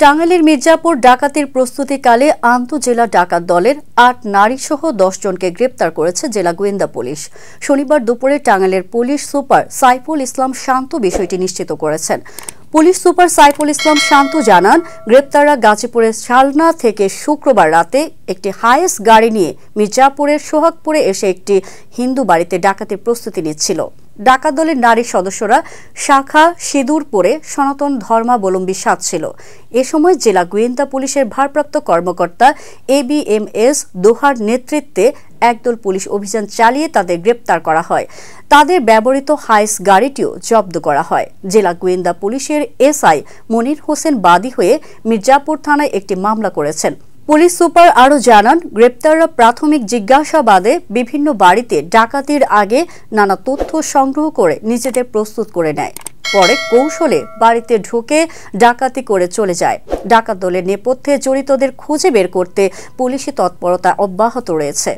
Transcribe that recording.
টাঙ্গাইলের মির্জাপুর ডাকাতির প্রস্তুতিকালে আন্তঃজেলা ডাকাত দলের ৮ নারীসহ ১০ জনকে গ্রেপ্তার করেছে জেলা গোয়েন্দা পুলিশ। শনিবার দুপুরে টাঙ্গাইলের পুলিশ সুপার সাইফুল ইসলাম শান্ত বিষয়টি নিশ্চিত করেছেন। পুলিশ সুপার সাইফুল ইসলাম শান্ত জানান, গ্রেপ্তাররা গাজীপুরের শালনা থেকে শুক্রবার রাতে একটি হায়েস গাড়ি নিয়ে মির্জাপুরের সোহাগপুরে এসে একটি হিন্দু বাড়িতে ডাকাতির প্রস্তুতি নিচ্ছিল। ডাকাত দলের নারী সদস্যরা শাখা সিঁদুর পরে সনাতন ধর্মাবলম্বী সাজছিল। এ সময় জেলা গোয়েন্দা পুলিশের ভারপ্রাপ্ত কর্মকর্তা ABMS দোহার নেতৃত্বে একদল পুলিশ অভিযান চালিয়ে তাদের গ্রেপ্তার করা হয়। তাদের ব্যবহৃত হাইস গাড়িটিও জব্দ করা হয়। জেলা গোয়েন্দা পুলিশের SI মনির হোসেন বাদী হয়ে মির্জাপুর থানায় একটি মামলা করেছেন। পুলিশ সুপার আরও জানান, গ্রেপ্তাররা প্রাথমিক জিজ্ঞাসাবাদে বিভিন্ন বাড়িতে ডাকাতির আগে নানা তথ্য সংগ্রহ করে নিজেদের প্রস্তুত করে নেয়। পরে কৌশলে বাড়িতে ঢুকে ডাকাতি করে চলে যায়। ডাকাত দলের নেপথ্যে জড়িতদের খুঁজে বের করতে পুলিশি তৎপরতা অব্যাহত রয়েছে।